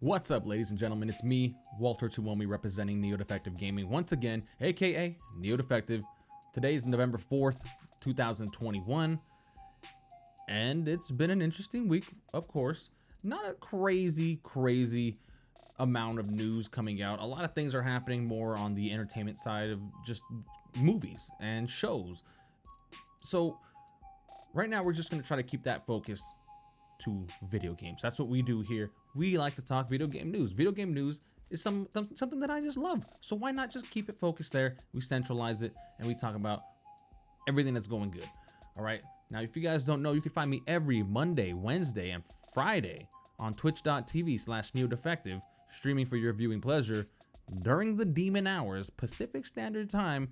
What's up, ladies and gentlemen? It's me, Walter Tuomi, representing Neo Defective Gaming once again, aka Neo Defective. Today is November 4th, 2021, and it's been an interesting week, of course. Not a crazy amount of news coming out. A lot of things are happening more on the entertainment side of just movies and shows. So right now we're just going to try to keep that focus to video games. That's what we do here. We like to talk video game news. Video game news is something that I just love. So why not just keep it focused there? We centralize it and we talk about everything that's going good. All right. Now, if you guys don't know, you can find me every Monday, Wednesday, and Friday on twitch.tv/neodefective, streaming for your viewing pleasure during the demon hours, Pacific Standard Time,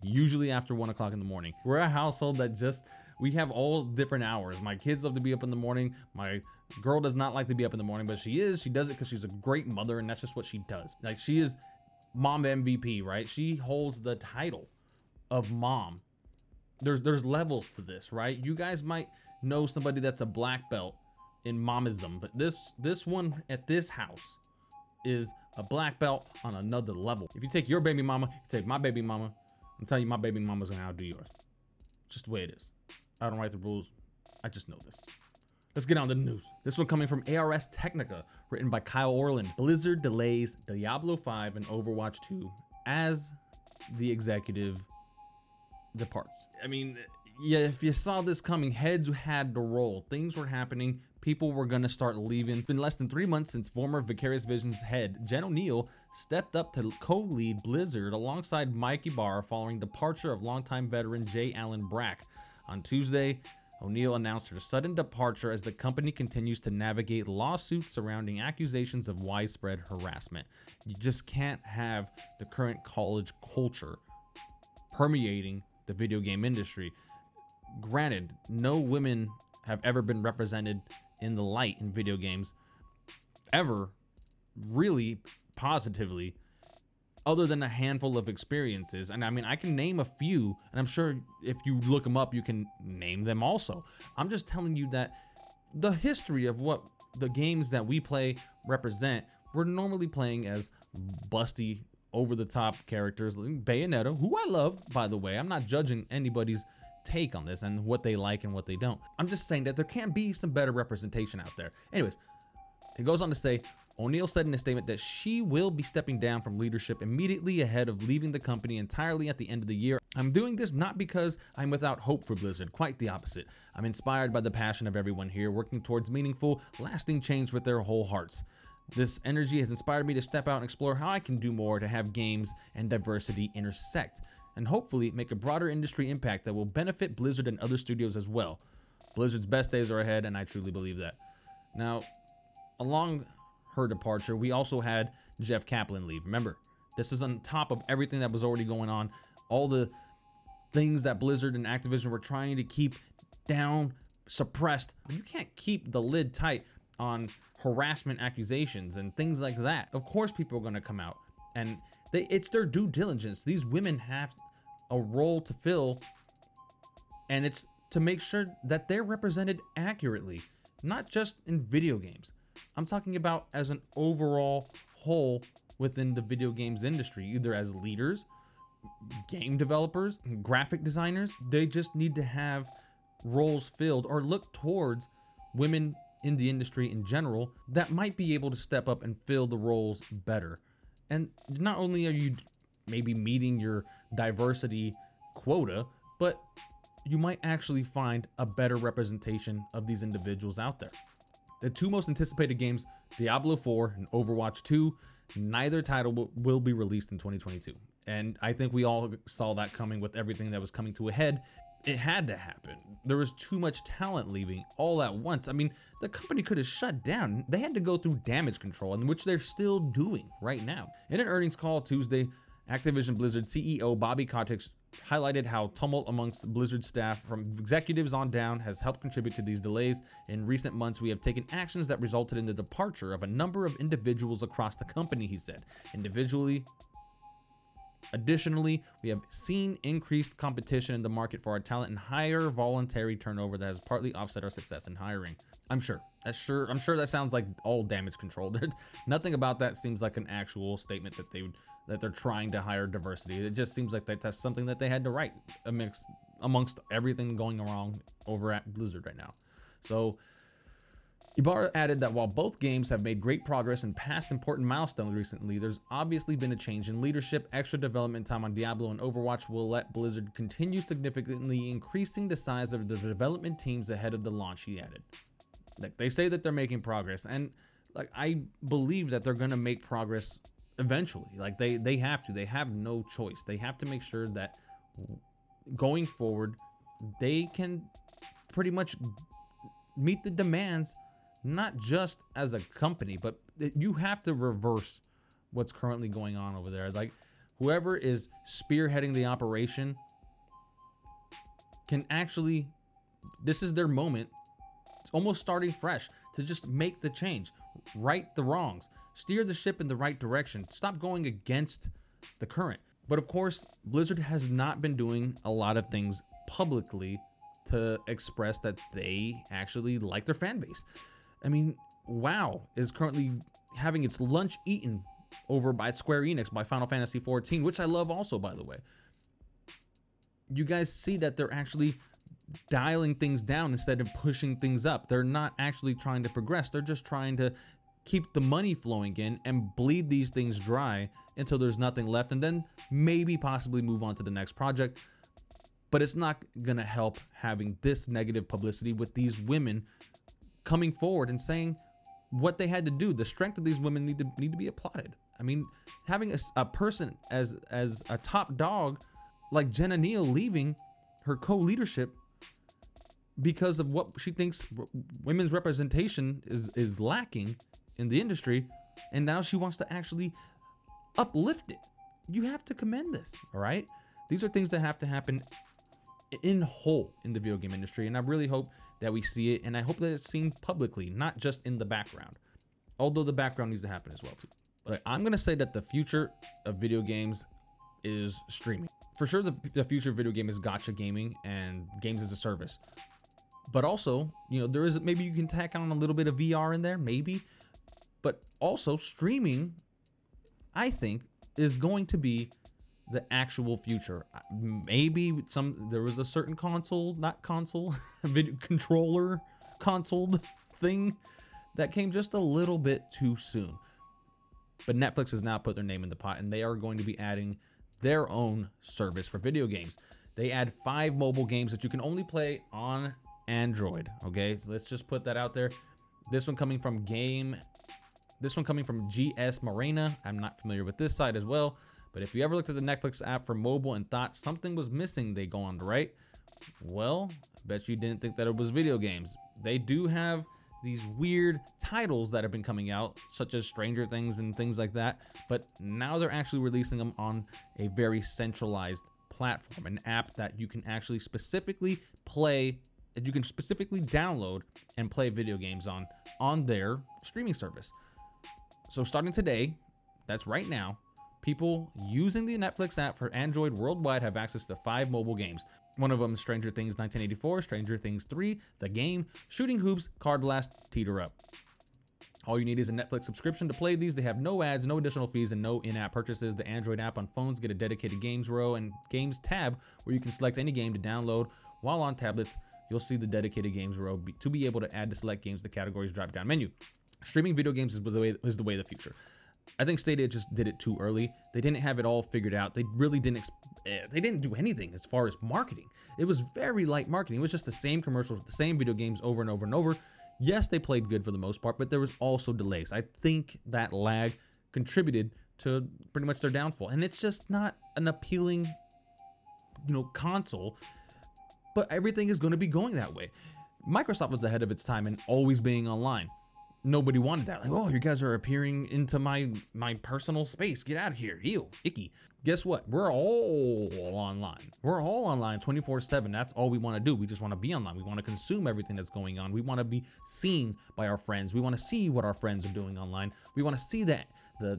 usually after 1 o'clock in the morning. We're a household that we have all different hours. My kids love to be up in the morning. My girl does not like to be up in the morning, but she does it because she's a great mother, and that's just what she does. Like, she is mom MVP, right? She holds the title of mom. There's levels to this, right? You guys might know somebody that's a black belt in momism, but this one at this house is a black belt on another level. If you take your baby mama, you take my baby mama, I'm telling you, my baby mama's gonna outdo yours. Just the way it is. I don't write the rules. I just know this. Let's get on to the news. This one coming from ARS Technica, written by Kyle Orland. Blizzard delays Diablo 5 and Overwatch 2 as the executive departs. I mean, yeah, if you saw this coming, heads had to roll. Things were happening. People were gonna start leaving. It's been less than 3 months since former Vicarious Visions head Jen O'Neill stepped up to co-lead Blizzard alongside Mike Ibarra following departure of longtime veteran J. Allen Brack. On Tuesday, O'Neill announced her sudden departure as the company continues to navigate lawsuits surrounding accusations of widespread harassment. You just can't have the current college culture permeating the video game industry. Granted, no women have ever been represented in the light in video games ever, really positively, other than a handful of experiences. And I mean, I can name a few, and I'm sure if you look them up, you can name them also. I'm just telling you that the history of what the games that we play represent, we're normally playing as busty, over-the-top characters like Bayonetta, who I love, by the way. I'm not judging anybody's take on this and what they like and what they don't. I'm just saying that there can be some better representation out there. Anyways, it goes on to say, O'Neill said in a statement that she will be stepping down from leadership immediately ahead of leaving the company entirely at the end of the year. I'm doing this not because I'm without hope for Blizzard, quite the opposite. I'm inspired by the passion of everyone here, working towards meaningful, lasting change with their whole hearts. This energy has inspired me to step out and explore how I can do more to have games and diversity intersect, and hopefully make a broader industry impact that will benefit Blizzard and other studios as well. Blizzard's best days are ahead, and I truly believe that. Now, along her departure, we also had Jeff Kaplan leave. Remember, this is on top of everything that was already going on, all the things that Blizzard and Activision were trying to keep down, suppressed. You can't keep the lid tight on harassment accusations and things like that. Of course people are going to come out, and it's their due diligence. These women have a role to fill, and it's to make sure that they're represented accurately, not just in video games. I'm talking about as an overall whole within the video games industry, either as leaders, game developers, graphic designers. They just need to have roles filled or look towards women in the industry in general that might be able to step up and fill the roles better. And not only are you maybe meeting your diversity quota, but you might actually find a better representation of these individuals out there. The two most anticipated games, Diablo 4 and Overwatch 2, neither title will be released in 2022. And I think we all saw that coming with everything that was coming to a head. It had to happen. There was too much talent leaving all at once. I mean, the company could have shut down. They had to go through damage control, in which they're still doing right now. In an earnings call Tuesday, Activision Blizzard CEO Bobby Kotick highlighted how tumult amongst Blizzard staff from executives on down has helped contribute to these delays. In recent months, we have taken actions that resulted in the departure of a number of individuals across the company, he said. Additionally, we have seen increased competition in the market for our talent and higher voluntary turnover that has partly offset our success in hiring. I'm sure I'm sure that sounds like all damage control. Nothing about that seems like an actual statement that they're trying to hire diversity. It just seems like that's something that they had to write amongst everything going wrong over at Blizzard right now. So Ibarra added that while both games have made great progress and passed important milestones recently, there's obviously been a change in leadership. Extra development time on Diablo and Overwatch will let Blizzard continue significantly increasing the size of the development teams ahead of the launch, he added. Like, they say that they're making progress, and like, I believe that they're gonna make progress eventually. Like, they have to. They have no choice. They have to make sure that going forward, they can pretty much meet the demands, not just as a company, but you have to reverse what's currently going on over there. Like, whoever is spearheading the operation can actually, this is their moment, almost starting fresh, to just make the change, right the wrongs, steer the ship in the right direction, stop going against the current. But of course, Blizzard has not been doing a lot of things publicly to express that they actually like their fan base. I mean, WoW is currently having its lunch eaten over by Square Enix by Final Fantasy XIV, which I love also, by the way. You guys see that they're actually dialing things down instead of pushing things up. They're not actually trying to progress. They're just trying to keep the money flowing in and bleed these things dry until there's nothing left, and then maybe possibly move on to the next project. But it's not gonna help having this negative publicity with these women coming forward and saying what they had to do. The strength of these women need to be applauded. I mean, having a person as a top dog like Jenna Neal leaving her co-leadership because of what she thinks women's representation is lacking in the industry, and now she wants to actually uplift it. You have to commend this, all right? These are things that have to happen in whole in the video game industry, and I really hope that we see it, and I hope that it's seen publicly, not just in the background, although the background needs to happen as well too. But I'm gonna say that the future of video games is streaming. For sure, the future of video game is gacha gaming and games as a service. But also, you know, there is, maybe you can tack on a little bit of VR in there, maybe. But also, streaming, I think, is going to be the actual future. Maybe there was a certain video controller console thing that came just a little bit too soon. But Netflix has now put their name in the pot, and they are going to be adding their own service for video games. They add 5 mobile games that you can only play on Android. Okay, so let's just put that out there. This one coming from GS Marina. I'm not familiar with this site as well, but if you ever looked at the Netflix app for mobile and thought something was missing, they go on to write, well, I bet you didn't think that it was video games. They do have these weird titles that have been coming out, such as Stranger Things and things like that, but now they're actually releasing them on a very centralized platform, an app that you can actually specifically play, that you can specifically download and play video games on their streaming service. So starting today, that's right now, people using the Netflix app for Android worldwide have access to 5 mobile games. One of them, Stranger Things 1984, Stranger Things 3, The Game, Shooting Hoops, Card Blast, Teeter Up. All you need is a Netflix subscription to play these. They have no ads, no additional fees, and no in-app purchases. The Android app on phones get a dedicated games row and games tab where you can select any game to download. While on tablets, you'll see the dedicated games row to be able to add to select games to the categories drop-down menu. Streaming video games is the way of the future. I think Stadia just did it too early. They didn't have it all figured out. They really didn't do anything as far as marketing. It was very light marketing. It was just the same commercials with the same video games over and over and over. Yes, they played good for the most part, but there was also delays. I think that lag contributed to pretty much their downfall. And it's just not an appealing, console, but everything is going to be going that way. Microsoft was ahead of its time in always being online. Nobody wanted that. Like, oh, you guys are appearing into my personal space. Get out of here. Ew, icky. Guess what? We're all online. We're all online 24/7. That's all we want to do. We just want to be online. We want to consume everything that's going on. We want to be seen by our friends. We want to see what our friends are doing online. We want to see the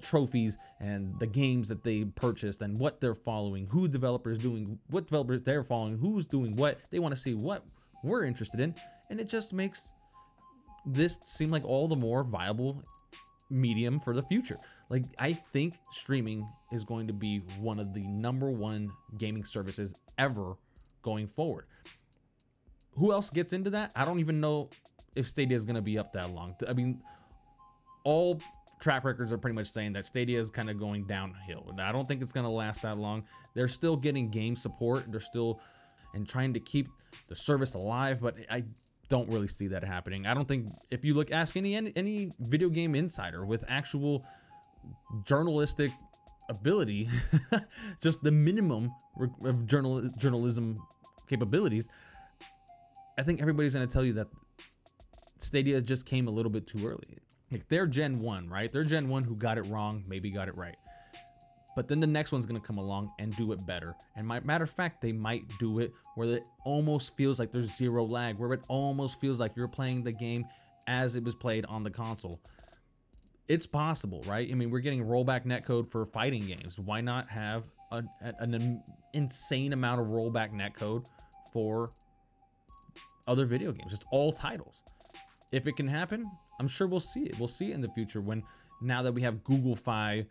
trophies and the games that they purchased and what they're following, who developers doing, what developers they're following, who's doing what. They want to see what we're interested in, and it just makes this seemed like all the more viable medium for the future. Like, I think streaming is going to be one of the #1 gaming services ever going forward. Who else gets into that? I don't even know if Stadia is going to be up that long. I mean, all track records are pretty much saying that Stadia is kind of going downhill. I don't think it's going to last that long. They're still getting game support. They're still and trying to keep the service alive, but I don't really see that happening. I don't think, if you ask any video game insider with actual journalistic ability, just the minimum of journalism capabilities, I think everybody's going to tell you that Stadia just came a little bit too early. Like, they're Gen 1, right? They're Gen 1 who got it wrong, maybe got it right. But then the next one's going to come along and do it better. And matter of fact, they might do it where it almost feels like there's zero lag, where it almost feels like you're playing the game as it was played on the console. It's possible, right? I mean, we're getting rollback netcode for fighting games. Why not have an insane amount of rollback netcode for other video games, just all titles? If it can happen, I'm sure we'll see it. We'll see it in the future, when now that we have Google Fi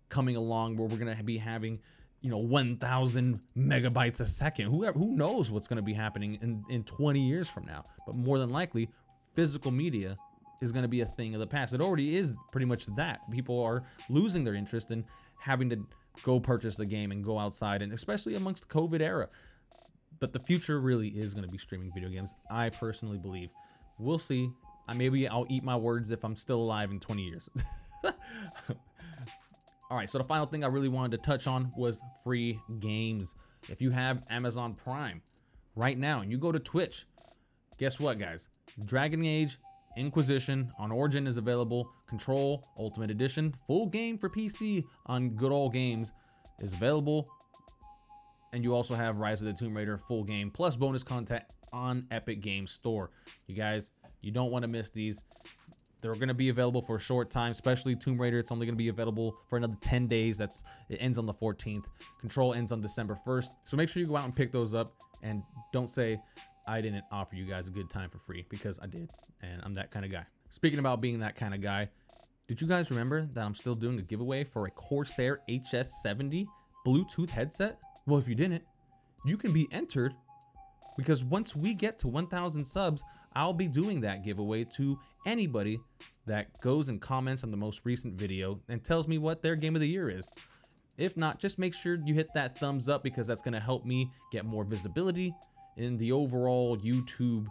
coming along, where we're going to be having, 1,000 megabytes a second. Who knows what's going to be happening in 20 years from now? But more than likely, physical media is going to be a thing of the past. It already is pretty much that. People are losing their interest in having to go purchase the game and go outside, and especially amongst the COVID era. But the future really is going to be streaming video games, I personally believe. We'll see. Maybe I'll eat my words if I'm still alive in 20 years. All right, so the final thing I really wanted to touch on was free games. If you have Amazon Prime right now and you go to Twitch, guess what, guys? Dragon Age Inquisition on Origin is available. Control Ultimate Edition, full game for PC on Good Old Games, is available. And you also have Rise of the Tomb Raider full game plus bonus content on Epic Games Store. You guys, you don't want to miss these. They're going to be available for a short time, especially Tomb Raider. It's only going to be available for another 10 days. It ends on the 14th. Control ends on December 1st. So make sure you go out and pick those up, and don't say I didn't offer you guys a good time for free, because I did, and I'm that kind of guy. Speaking about being that kind of guy, did you guys remember that I'm still doing a giveaway for a Corsair HS70 Bluetooth headset? Well, if you didn't, you can be entered, because once we get to 1,000 subs, I'll be doing that giveaway to anybody that goes and comments on the most recent video and tells me what their game of the year is. If not, just make sure you hit that thumbs up, because that's going to help me get more visibility in the overall YouTube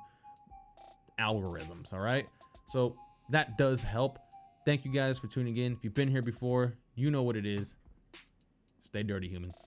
algorithms, all right? So that does help. Thank you guys for tuning in. If you've been here before, you know what it is. Stay dirty, humans.